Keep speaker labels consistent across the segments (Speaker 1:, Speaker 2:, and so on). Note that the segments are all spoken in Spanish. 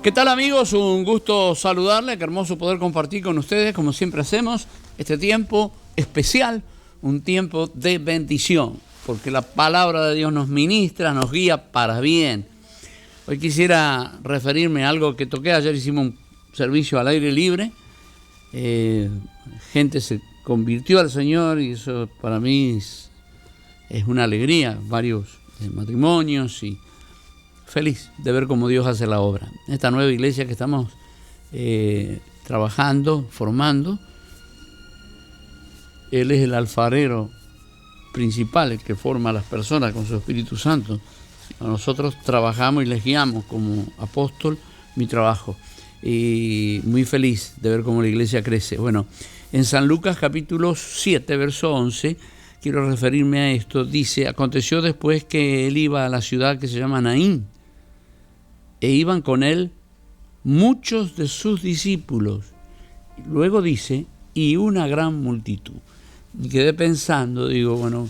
Speaker 1: ¿Qué tal, amigos? Un gusto saludarles, qué hermoso poder compartir con ustedes, como siempre hacemos, este tiempo especial, un tiempo de bendición, porque la palabra de Dios nos ministra, nos guía para bien. Hoy quisiera referirme a algo que toqué, ayer hicimos un servicio al aire libre, gente se convirtió al Señor y eso para mí es una alegría, varios matrimonios y feliz de ver cómo Dios hace la obra. Esta nueva iglesia que estamos trabajando, formando, Él es el alfarero principal, el que forma a las personas con su Espíritu Santo. Nosotros trabajamos y les guiamos como apóstol mi trabajo. Y muy feliz de ver cómo la iglesia crece. Bueno, en San Lucas capítulo 7, verso 11, quiero referirme a esto. Dice, aconteció después que él iba a la ciudad que se llama Naín, e iban con él muchos de sus discípulos. Luego dice, y una gran multitud. Y quedé pensando, digo, bueno,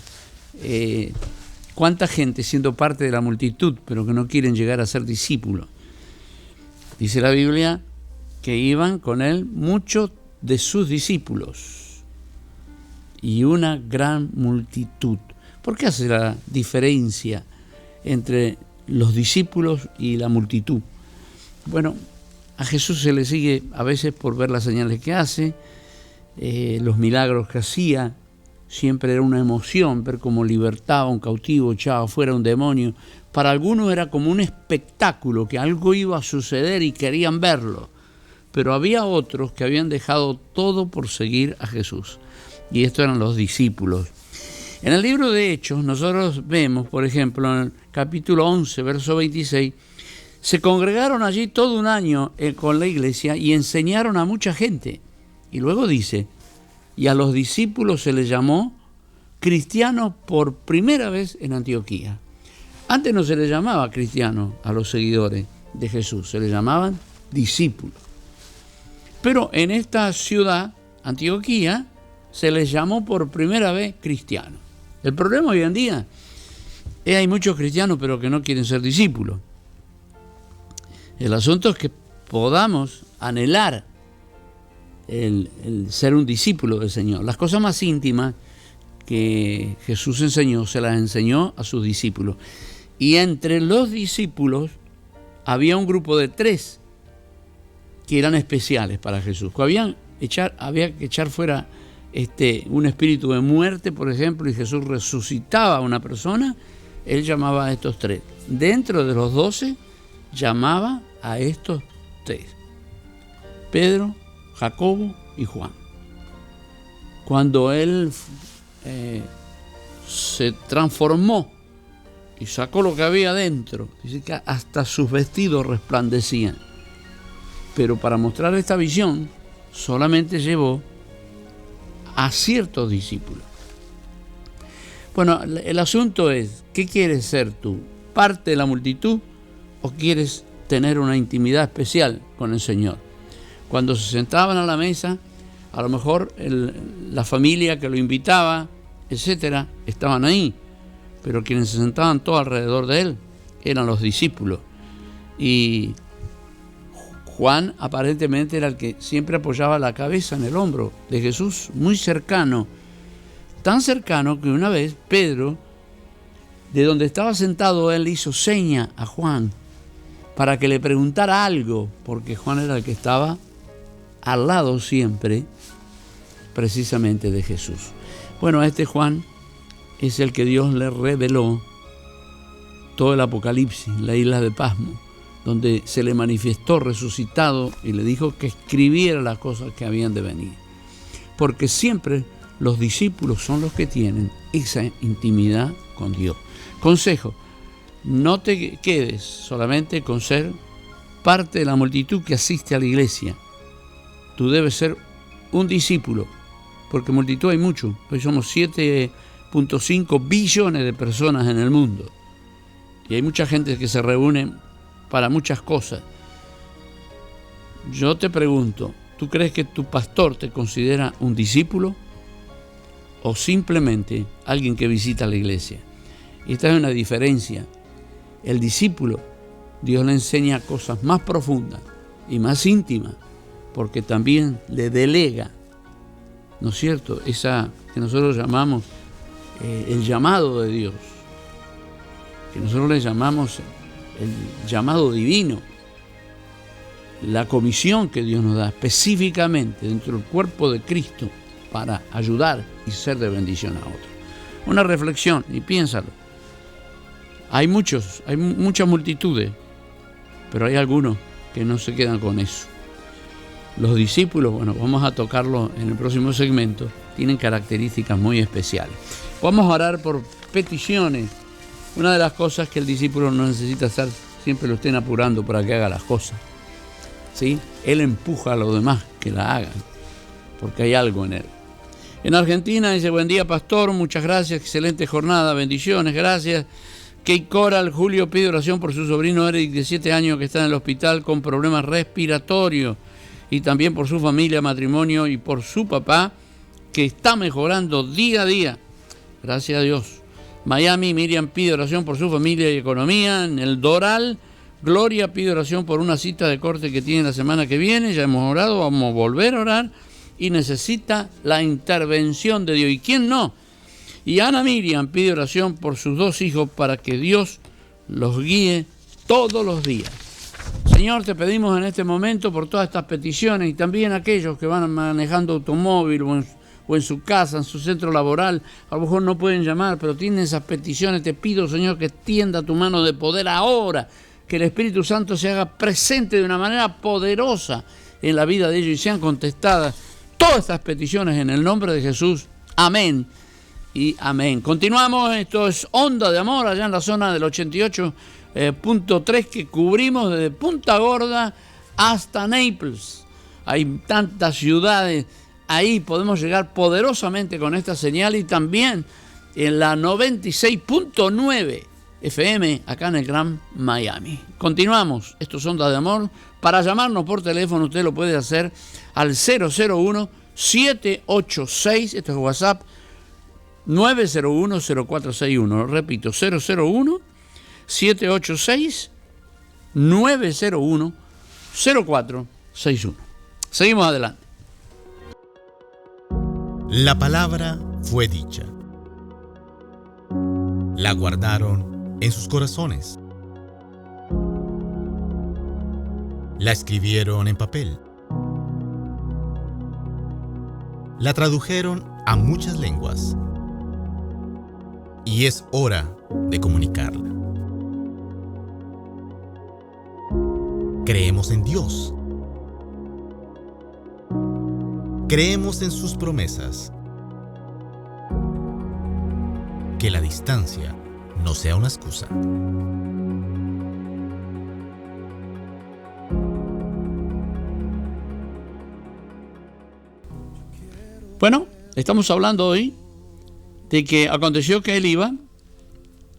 Speaker 1: cuánta gente siendo parte de la multitud, pero que no quieren llegar a ser discípulos. Dice la Biblia que iban con él muchos de sus discípulos y una gran multitud. ¿Por qué hace la diferencia entre los discípulos y la multitud? Bueno, a Jesús se le sigue a veces por ver las señales que hace, los milagros que hacía. Siempre era una emoción ver cómo libertaba a un cautivo, echaba fuera un demonio. Para algunos era como un espectáculo, que algo iba a suceder y querían verlo. Pero había otros que habían dejado todo por seguir a Jesús. Y estos eran los discípulos. En el libro de Hechos nosotros vemos, por ejemplo, en el capítulo 11, verso 26, se congregaron allí todo un año con la iglesia y enseñaron a mucha gente. Y luego dice, y a los discípulos se les llamó cristianos por primera vez en Antioquía. Antes no se les llamaba cristianos a los seguidores de Jesús, se les llamaban discípulos. Pero en esta ciudad, Antioquía, se les llamó por primera vez cristianos. El problema hoy en día es que hay muchos cristianos pero que no quieren ser discípulos. El asunto es que podamos anhelar el ser un discípulo del Señor. Las cosas más íntimas que Jesús enseñó, se las enseñó a sus discípulos. Y entre los discípulos había un grupo de 3 que eran especiales para Jesús. Había que echar fuera un espíritu de muerte, por ejemplo, y Jesús resucitaba a una persona. Él llamaba a estos 3. Dentro de los 12 llamaba a estos 3. Pedro, Jacobo y Juan. Cuando él se transformó y sacó lo que había dentro, dice que hasta sus vestidos resplandecían. Pero para mostrar esta visión solamente llevó a ciertos discípulos. Bueno, el asunto es, ¿qué quieres ser tú? ¿Parte de la multitud o quieres tener una intimidad especial con el Señor? Cuando se sentaban a la mesa, a lo mejor la familia que lo invitaba, etcétera, estaban ahí, pero quienes se sentaban todos alrededor de él eran los discípulos. Y Juan aparentemente era el que siempre apoyaba la cabeza en el hombro de Jesús, muy cercano, tan cercano que una vez Pedro, de donde estaba sentado él, hizo seña a Juan para que le preguntara algo, porque Juan era el que estaba al lado siempre, precisamente de Jesús. Bueno, este Juan es el que Dios le reveló todo el Apocalipsis, la isla de Pasmo, donde se le manifestó resucitado y le dijo que escribiera las cosas que habían de venir. Porque siempre los discípulos son los que tienen esa intimidad con Dios. Consejo, no te quedes solamente con ser parte de la multitud que asiste a la iglesia. Tú debes ser un discípulo, porque multitud hay mucho. Hoy somos 7.5 billones de personas en el mundo. Y hay mucha gente que se reúne para muchas cosas. Yo te pregunto, ¿tú crees que tu pastor te considera un discípulo o simplemente alguien que visita la iglesia? Esta es una diferencia. El discípulo Dios le enseña cosas más profundas y más íntimas, porque también le delega, ¿no es cierto?, esa que nosotros llamamos el llamado de Dios, que nosotros le llamamos el llamado divino, la comisión que Dios nos da específicamente dentro del cuerpo de Cristo para ayudar y ser de bendición a otros. Una reflexión, y piénsalo. Hay muchas multitudes, pero hay algunos que no se quedan con eso. Los discípulos, bueno, vamos a tocarlo en el próximo segmento, tienen características muy especiales. Vamos a orar por peticiones. Una de las cosas que el discípulo no necesita hacer, siempre lo estén apurando para que haga las cosas, ¿sí? Él empuja a los demás que la hagan, porque hay algo en él. En Argentina dice: buen día, pastor, muchas gracias, excelente jornada, bendiciones, gracias. Kate Coral, Julio pide oración por su sobrino Eric, de 7 años, que está en el hospital con problemas respiratorios, y también por su familia, matrimonio y por su papá, que está mejorando día a día. Gracias a Dios. Miami, Miriam pide oración por su familia y economía. En el Doral, Gloria pide oración por una cita de corte que tiene la semana que viene. Ya hemos orado, vamos a volver a orar, y necesita la intervención de Dios. ¿Y quién no? Y Ana Miriam pide oración por sus 2 hijos para que Dios los guíe todos los días. Señor, te pedimos en este momento por todas estas peticiones, y también aquellos que van manejando automóvil o en su casa, en su centro laboral, a lo mejor no pueden llamar, pero tienen esas peticiones. Te pido, Señor, que extienda tu mano de poder ahora, que el Espíritu Santo se haga presente de una manera poderosa en la vida de ellos y sean contestadas todas estas peticiones en el nombre de Jesús. Amén y amén. Continuamos, esto es Onda de Amor, allá en la zona del 88.3, que cubrimos desde Punta Gorda hasta Naples. Hay tantas ciudades, ahí podemos llegar poderosamente con esta señal, y también en la 96.9 FM, acá en el Gran Miami. Continuamos, esto es Onda de Amor. Para llamarnos por teléfono usted lo puede hacer al 001-786, esto es WhatsApp, 901-0461. Repito, 001-786-901-0461. Seguimos adelante.
Speaker 2: La palabra fue dicha. La guardaron en sus corazones. La escribieron en papel. La tradujeron a muchas lenguas. Y es hora de comunicarla. Creemos en Dios. Creemos en sus promesas. Que la distancia no sea una excusa.
Speaker 1: Bueno, estamos hablando hoy de que aconteció que él iba,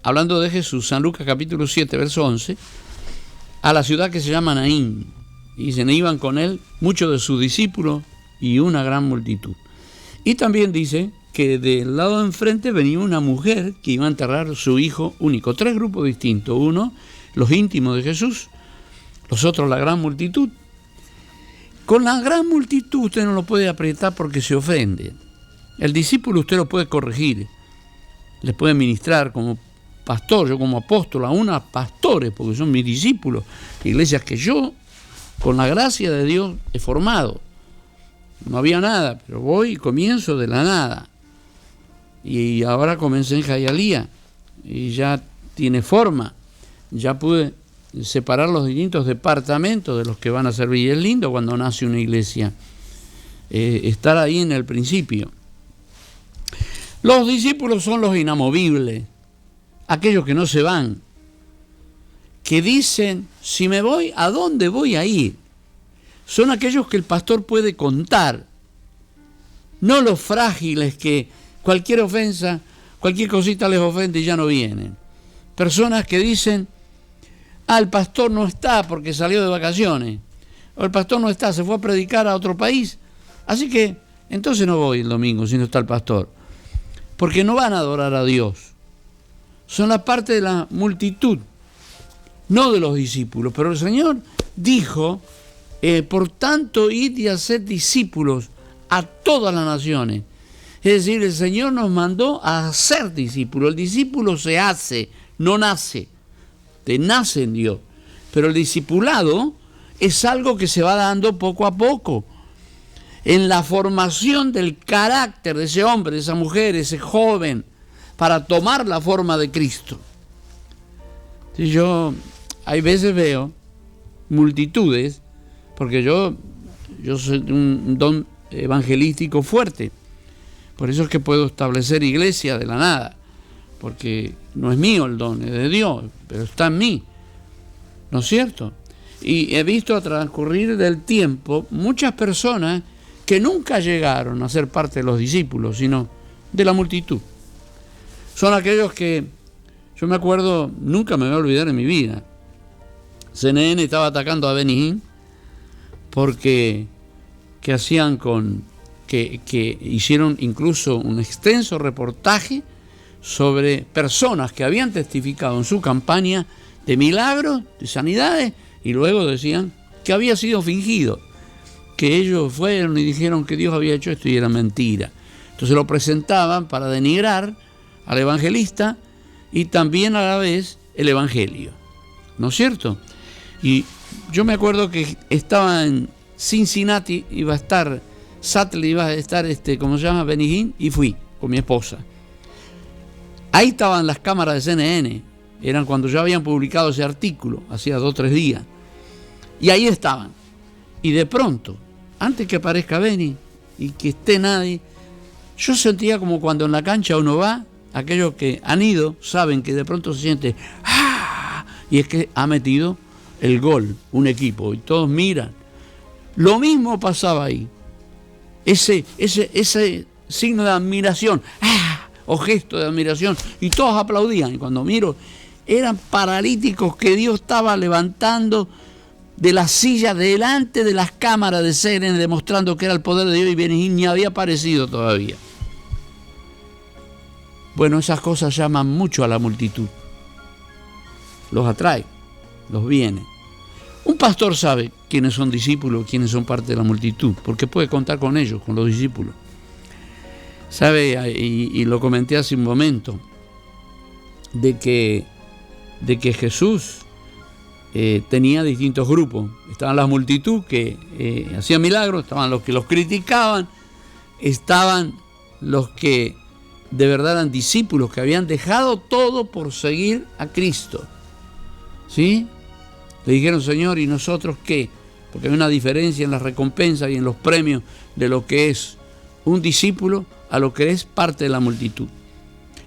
Speaker 1: hablando de Jesús, San Lucas capítulo 7, verso 11, a la ciudad que se llama Naín. Y dicen, iban con él muchos de sus discípulos y una gran multitud. Y también dice que del lado de enfrente venía una mujer que iba a enterrar su hijo único. 3 grupos distintos. Uno, los íntimos de Jesús. Los otros, la gran multitud. Con la gran multitud usted no lo puede apretar porque se ofende. El discípulo usted lo puede corregir. Le puede ministrar como pastor, yo como apóstol, a unos pastores, porque son mis discípulos. Iglesias que yo, con la gracia de Dios, he formado. No había nada, pero voy y comienzo de la nada. Y ahora comencé en Hialeah y ya tiene forma. Ya pude separar los distintos departamentos de los que van a servir. Y es lindo cuando nace una iglesia, estar ahí en el principio. Los discípulos son los inamovibles, aquellos que no se van, que dicen, si me voy, ¿a dónde voy a ir? Son aquellos que el pastor puede contar, no los frágiles que cualquier ofensa, cualquier cosita les ofende y ya no vienen. Personas que dicen, el pastor no está porque salió de vacaciones, o el pastor no está, se fue a predicar a otro país, así que entonces no voy el domingo si no está el pastor, porque no van a adorar a Dios. Son la parte de la multitud. no de los discípulos. Pero el Señor dijo, por tanto, id y haced discípulos a todas las naciones. Es decir, el Señor nos mandó a hacer discípulos. El discípulo se hace, no nace. Te nace en Dios. Pero el discipulado es algo que se va dando poco a poco. En la formación del carácter de ese hombre, de esa mujer, ese joven, para tomar la forma de Cristo. Yo hay veces veo multitudes, porque yo soy un don evangelístico fuerte. Por eso es que puedo establecer iglesia de la nada, porque no es mío el don, es de Dios, pero está en mí, ¿no es cierto? Y he visto a transcurrir del tiempo muchas personas que nunca llegaron a ser parte de los discípulos, sino de la multitud. Son aquellos que, yo me acuerdo, nunca me voy a olvidar en mi vida, CNN estaba atacando a Benny Hinn porque hicieron incluso un extenso reportaje sobre personas que habían testificado en su campaña de milagros, de sanidades, y luego decían que había sido fingido, que ellos fueron y dijeron que Dios había hecho esto y era mentira. Entonces lo presentaban para denigrar al evangelista y también a la vez el evangelio, ¿no es cierto? Y yo me acuerdo que estaba en Cincinnati, iba a estar Sattler, iba a estar ¿cómo se llama? Benny Hinn, y fui con mi esposa. Ahí estaban las cámaras de CNN, eran cuando ya habían publicado ese artículo, hacía 2 o 3 días. Y ahí estaban. Y de pronto, antes que aparezca Benny y que esté nadie, yo sentía como cuando en la cancha uno va, aquellos que han ido saben que de pronto se siente ¡ah! Y es que ha metido el gol un equipo y todos miran. Lo mismo pasaba ahí. Ese signo de admiración, ¡ah! O gesto de admiración, y todos aplaudían. Y cuando miro, eran paralíticos que Dios estaba levantando de la silla delante de las cámaras de CNN, demostrando que era el poder de Dios, y Benny Hinn ni había aparecido todavía. Bueno, esas cosas llaman mucho a la multitud. Los atrae, los viene. Un pastor sabe quiénes son discípulos, quiénes son parte de la multitud, porque puede contar con ellos, con los discípulos. Sabe, y lo comenté hace un momento, de que Jesús tenía distintos grupos. Estaban la multitud que hacían milagros, estaban los que los criticaban, estaban los que de verdad eran discípulos, que habían dejado todo por seguir a Cristo. ¿Sí? Le dijeron, Señor, ¿y nosotros qué? Porque hay una diferencia en las recompensas y en los premios de lo que es un discípulo a lo que es parte de la multitud.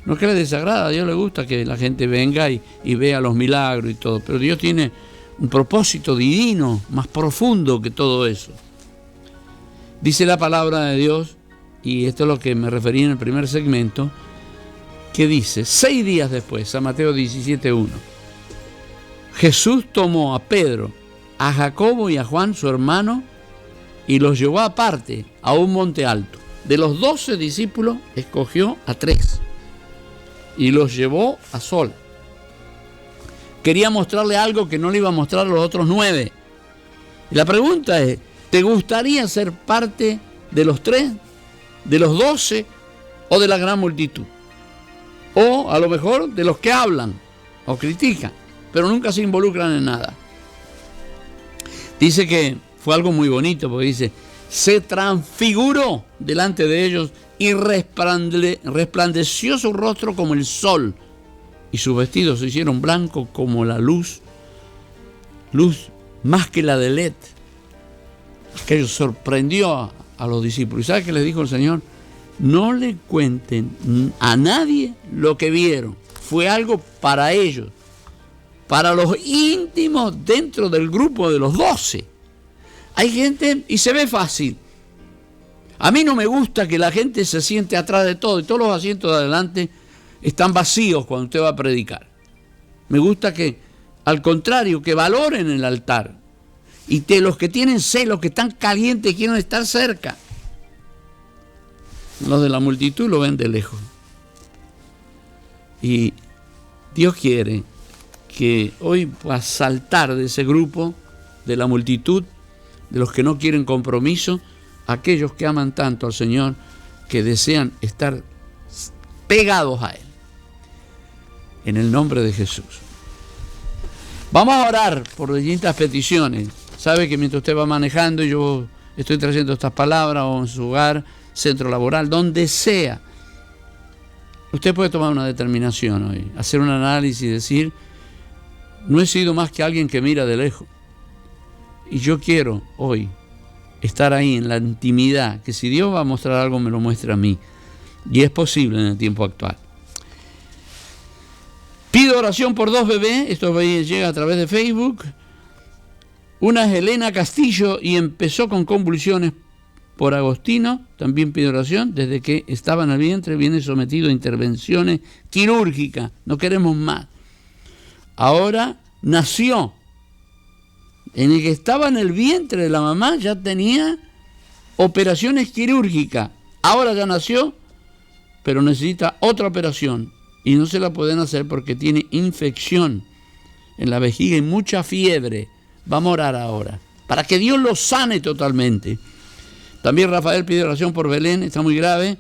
Speaker 1: No es que le desagrada, a Dios le gusta que la gente venga y vea los milagros y todo, pero Dios tiene un propósito divino, más profundo que todo eso. Dice la palabra de Dios, y esto es lo que me referí en el primer segmento, que dice, 6 días después, San Mateo 17:1, Jesús tomó a Pedro, a Jacobo y a Juan, su hermano, y los llevó aparte a un monte alto. De los 12 discípulos, escogió a 3 y los llevó a solas. Quería mostrarle algo que no le iba a mostrar a los otros 9. Y la pregunta es, ¿te gustaría ser parte de los 3, de los 12 o de la gran multitud? O a lo mejor de los que hablan o critican, pero nunca se involucran en nada. Dice que fue algo muy bonito, porque dice, se transfiguró delante de ellos y resplandeció su rostro como el sol, y sus vestidos se hicieron blancos como la luz más que la de LED. Aquello sorprendió a los discípulos. ¿Y sabe qué les dijo el Señor? No le cuenten a nadie lo que vieron. Fue algo para ellos, para los íntimos dentro del grupo de los 12. Hay gente, y se ve fácil. A mí no me gusta que la gente se siente atrás de todo y todos los asientos de adelante están vacíos cuando usted va a predicar. Me gusta que, al contrario, que valoren el altar. Y que los que tienen celos, que están calientes, quieren estar cerca. Los de la multitud lo ven de lejos. Y Dios quiere que hoy va a saltar de ese grupo, de la multitud, de los que no quieren compromiso, aquellos que aman tanto al Señor, que desean estar pegados a Él. En el nombre de Jesús. Vamos a orar por distintas peticiones. Sabe que mientras usted va manejando, yo estoy trayendo estas palabras, o en su hogar, centro laboral, donde sea, usted puede tomar una determinación hoy, hacer un análisis y decir, no he sido más que alguien que mira de lejos. Y yo quiero hoy estar ahí en la intimidad, que si Dios va a mostrar algo, me lo muestra a mí. Y es posible en el tiempo actual. Pido oración por 2 bebés, esto llega a través de Facebook. Una es Elena Castillo y empezó con convulsiones por Agostino, también pido oración, desde que estaba en el vientre viene sometido a intervenciones quirúrgicas, no queremos más. Ahora nació, en el que estaba en el vientre de la mamá ya tenía operaciones quirúrgicas, ahora ya nació, pero necesita otra operación. Y no se la pueden hacer porque tiene infección en la vejiga y mucha fiebre. Vamos a orar ahora, para que Dios lo sane totalmente. También Rafael pide oración por Belén, está muy grave.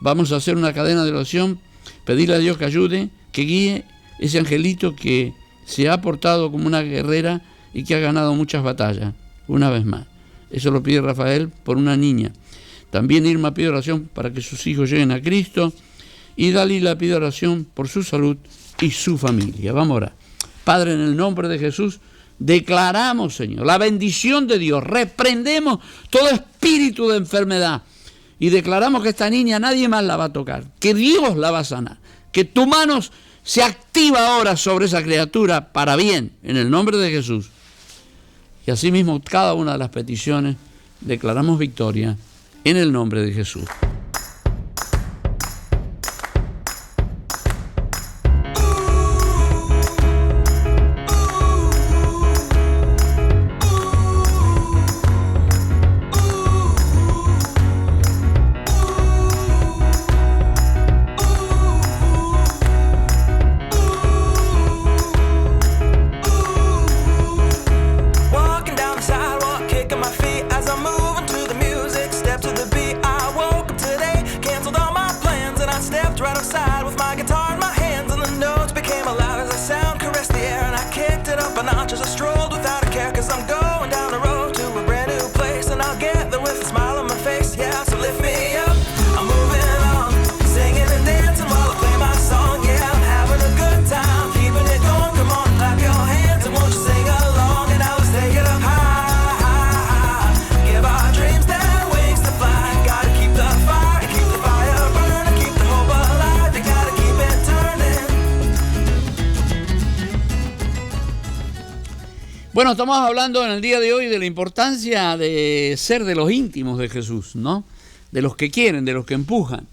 Speaker 1: Vamos a hacer una cadena de oración, pedirle a Dios que ayude, que guíe ese angelito que se ha portado como una guerrera y que ha ganado muchas batallas, una vez más. Eso lo pide Rafael por una niña. También Irma pide oración para que sus hijos lleguen a Cristo. Y Dalila pide oración por su salud y su familia. Vamos a orar. Padre, en el nombre de Jesús, declaramos, Señor, la bendición de Dios. Reprendemos todo espíritu de enfermedad. Y declaramos que esta niña nadie más la va a tocar. Que Dios la va a sanar. Que tu mano se activa ahora sobre esa criatura para bien, en el nombre de Jesús. Y asimismo, cada una de las peticiones, declaramos victoria en el nombre de Jesús. Bueno, estamos hablando en el día de hoy de la importancia de ser de los íntimos de Jesús, ¿no? De los que quieren, de los que empujan.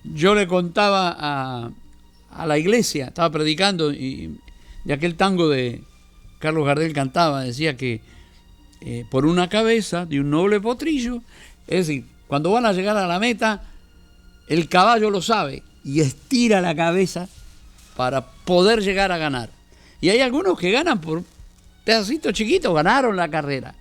Speaker 1: Yo le contaba a la iglesia, estaba predicando, y aquel tango de Carlos Gardel cantaba, decía que por una cabeza de un noble potrillo, es decir, cuando van a llegar a la meta, el caballo lo sabe y estira la cabeza para poder llegar a ganar. Y hay algunos que ganan por pedacitos chiquitos, ganaron la carrera.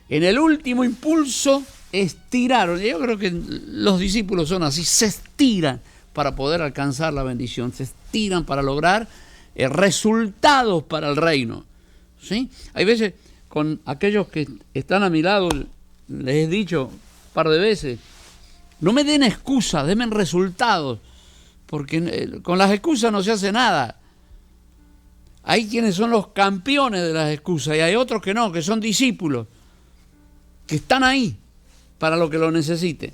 Speaker 1: En el último impulso estiraron. Yo creo que los discípulos son así, se estiran para poder alcanzar la bendición, se estiran para lograr resultados para el reino. ¿Sí? Hay veces con aquellos que están a mi lado, les he dicho un par de veces, no me den excusas, denme resultados, porque con las excusas no se hace nada. Hay quienes son los campeones de las excusas y hay otros que no, que son discípulos, que están ahí para lo que lo necesite.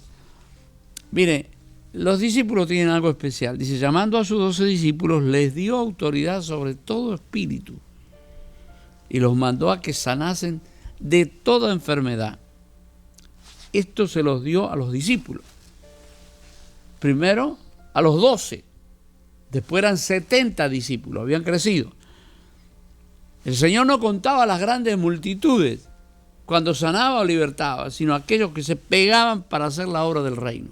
Speaker 1: Mire, los discípulos tienen algo especial. Dice, llamando a sus 12 discípulos, les dio autoridad sobre todo espíritu y los mandó a que sanasen de toda enfermedad. Esto se los dio a los discípulos. Primero a los 12, después eran 70 discípulos, habían crecido. El Señor no contaba las grandes multitudes cuando sanaba o libertaba, sino aquellos que se pegaban para hacer la obra del reino.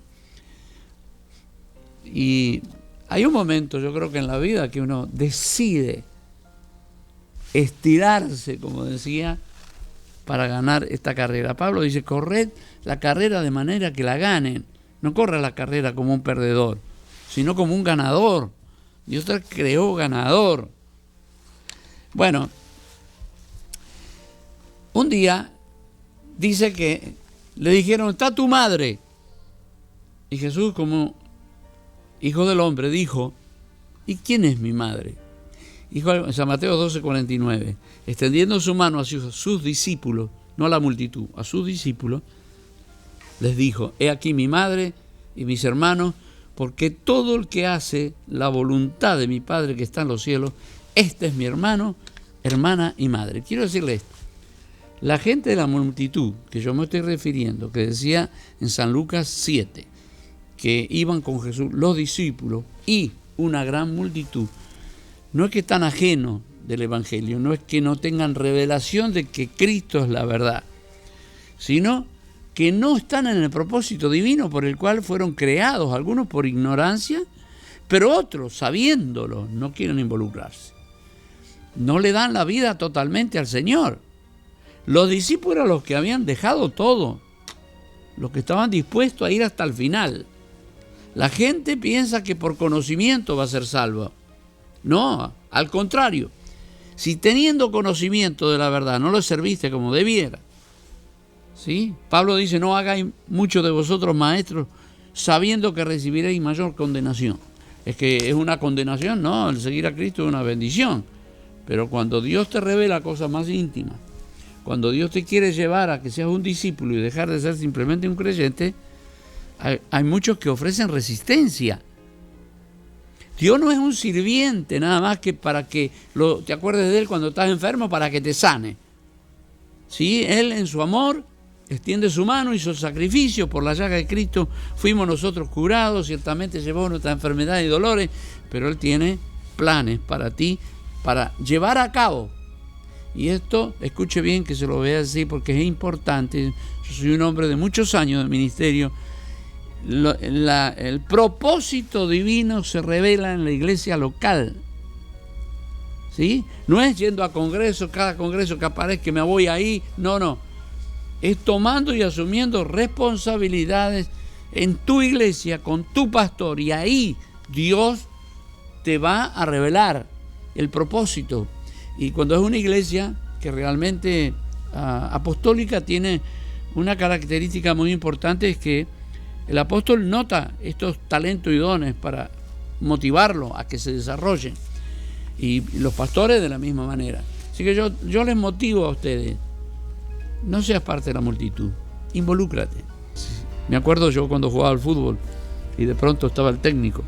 Speaker 1: Y Hay un momento, yo creo que en la vida, que uno decide estirarse, como decía, para ganar esta carrera. Pablo dice, corred la carrera de manera que la ganen. No corra la carrera como un perdedor, sino como un ganador. Dios te creó ganador. Bueno, un día dice que le dijeron, está tu madre. Y Jesús, como Hijo del Hombre, dijo, ¿y quién es mi madre? Dijo en San Mateo 12:49, extendiendo su mano a sus discípulos, no a la multitud, a sus discípulos, les dijo, he aquí mi madre y mis hermanos, porque todo el que hace la voluntad de mi Padre que está en los cielos, este es mi hermano, hermana y madre. Quiero decirle esto, la gente de la multitud, que yo me estoy refiriendo, que decía en San Lucas 7, que iban con Jesús los discípulos y una gran multitud, no es que están ajenos del Evangelio, no es que no tengan revelación de que Cristo es la verdad, sino que no están en el propósito divino por el cual fueron creados, algunos por ignorancia, pero otros, sabiéndolo, no quieren involucrarse. No le dan la vida totalmente al Señor. Los discípulos eran los que habían dejado todo, los que estaban dispuestos a ir hasta el final. La gente piensa que por conocimiento va a ser salvo. No, al contrario. Si teniendo conocimiento de la verdad no lo serviste como debiera, ¿sí? Pablo dice, no hagáis muchos de vosotros maestros sabiendo que recibiréis mayor condenación. Es que es una condenación, no, el seguir a Cristo es una bendición. Pero cuando Dios te revela cosas más íntimas, cuando Dios te quiere llevar a que seas un discípulo y dejar de ser simplemente un creyente, hay muchos que ofrecen resistencia. Dios no es un sirviente nada más que para que te acuerdes de Él cuando estás enfermo, para que te sane. ¿Sí? Él en su amor extiende su mano, hizo sacrificio, por la llaga de Cristo fuimos nosotros curados, ciertamente llevó nuestras enfermedades y dolores, pero Él tiene planes para ti, para llevar a cabo. Y esto, escuche bien que se lo voy a decir porque es importante. Yo soy un hombre de muchos años de ministerio. El propósito divino se revela en la iglesia local. ¿Sí? No es yendo a congresos, cada congreso que aparezca me voy ahí. No. Es tomando y asumiendo responsabilidades en tu iglesia, con tu pastor. Y ahí Dios te va a revelar el propósito. Y cuando es una iglesia que realmente apostólica, tiene una característica muy importante, es que el apóstol nota estos talentos y dones para motivarlo a que se desarrollen. Y los pastores de la misma manera. Así que yo les motivo a ustedes, no seas parte de la multitud, involúcrate. Me acuerdo yo cuando jugaba al fútbol y de pronto estaba el técnico.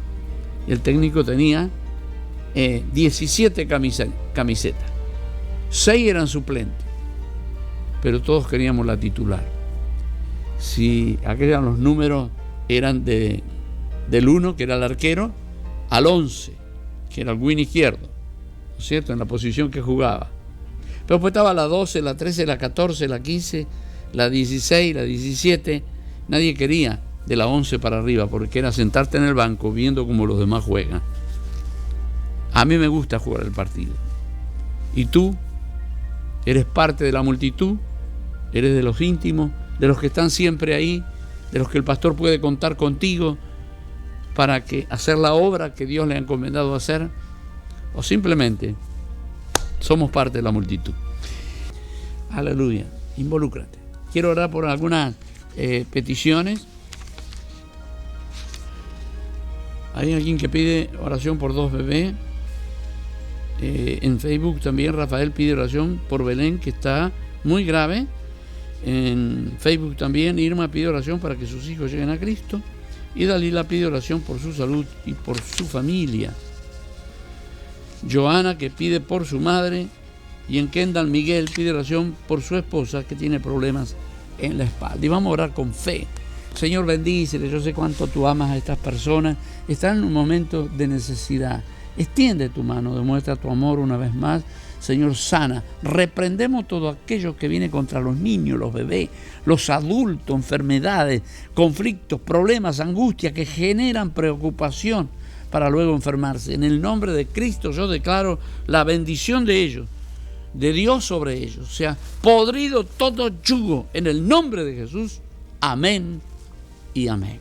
Speaker 1: Y el técnico tenía 17 camisetas. 6 eran suplentes, pero todos queríamos la titular. Si aquellos eran los números, eran del 1, que era el arquero, al 11, que era el win izquierdo, ¿no es cierto?, en la posición que jugaba. Pero después estaba la 12, la 13, la 14, la 15, la 16, la 17. Nadie quería de la 11 para arriba, porque era sentarte en el banco viendo cómo los demás juegan. A mí me gusta jugar el partido. ¿Y tú? ¿Eres parte de la multitud? ¿Eres de los íntimos? ¿De los que están siempre ahí? ¿De los que el pastor puede contar contigo para hacer la obra que Dios le ha encomendado hacer? ¿O simplemente somos parte de la multitud? Aleluya. Involúcrate. Quiero orar por algunas peticiones. Hay alguien que pide oración por 2 bebés. En Facebook también Rafael pide oración por Belén, que está muy grave. En Facebook también Irma pide oración para que sus hijos lleguen a Cristo. Y Dalila pide oración por su salud y por su familia. Joana, que pide por su madre. Y en Kendall Miguel pide oración por su esposa, que tiene problemas en la espalda. Y vamos a orar con fe. Señor, bendícele. Yo sé cuánto tú amas a estas personas. Están en un momento de necesidad. Extiende tu mano, demuestra tu amor una vez más. Señor, sana. Reprendemos todo aquello que viene contra los niños, los bebés, los adultos, enfermedades, conflictos, problemas, angustias que generan preocupación. para luego enfermarse. En el nombre de Cristo yo declaro la bendición de ellos, de Dios sobre ellos. O sea, podrido todo yugo en el nombre de Jesús. Amén y amén.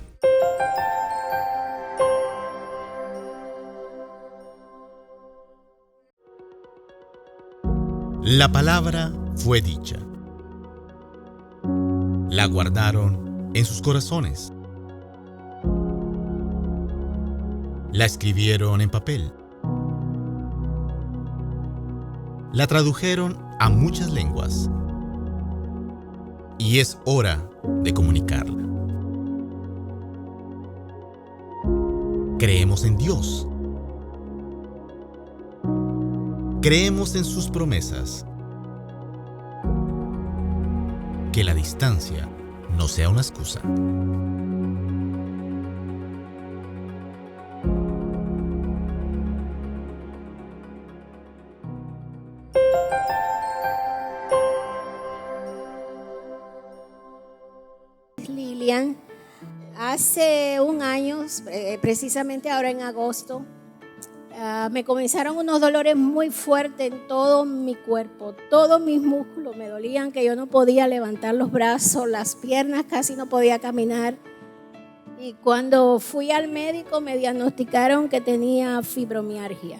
Speaker 2: La palabra fue dicha. La guardaron en sus corazones. La escribieron en papel. La tradujeron a muchas lenguas. Y es hora de comunicarla. Creemos en Dios. Creemos en sus promesas. Que la distancia no sea una excusa.
Speaker 3: Lilian, hace un año, precisamente ahora en agosto, me comenzaron unos dolores muy fuertes en todo mi cuerpo. Todos mis músculos me dolían, que yo no podía levantar los brazos, las piernas, casi no podía caminar. Y cuando fui al médico me diagnosticaron que tenía fibromialgia.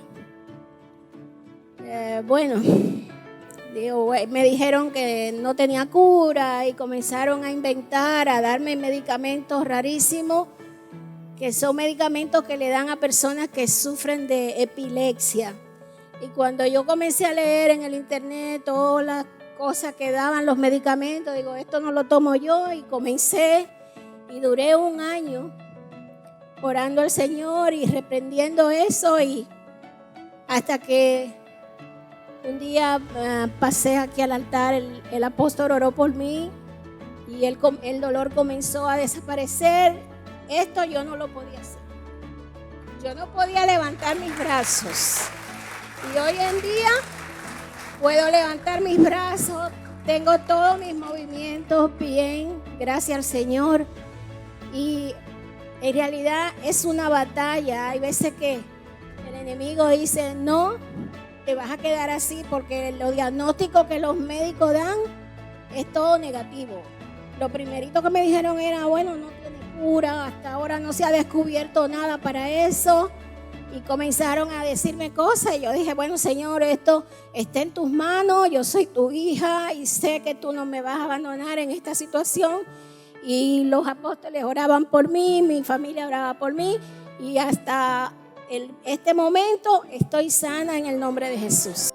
Speaker 3: Me dijeron que no tenía cura y comenzaron a inventar, a darme medicamentos rarísimos, que son medicamentos que le dan a personas que sufren de epilepsia. Y cuando yo comencé a leer en el internet todas las cosas que daban los medicamentos, digo, esto no lo tomo yo, y comencé y duré un año orando al Señor y reprendiendo eso, y hasta que un día pasé aquí al altar, el apóstol oró por mí y el dolor comenzó a desaparecer. Esto yo no lo podía hacer. Yo no podía levantar mis brazos. Y hoy en día puedo levantar mis brazos, tengo todos mis movimientos bien, gracias al Señor. Y en realidad es una batalla. Hay veces que el enemigo dice, no, te vas a quedar así, porque los diagnósticos que los médicos dan es todo negativo. Lo primerito que me dijeron era, bueno, no tiene cura, hasta ahora no se ha descubierto nada para eso. Y comenzaron a decirme cosas y yo dije, bueno, Señor, esto está en tus manos, yo soy tu hija y sé que tú no me vas a abandonar en esta situación. Y los apóstoles oraban por mí, mi familia oraba por mí, y hasta este momento estoy sana en el nombre de Jesús.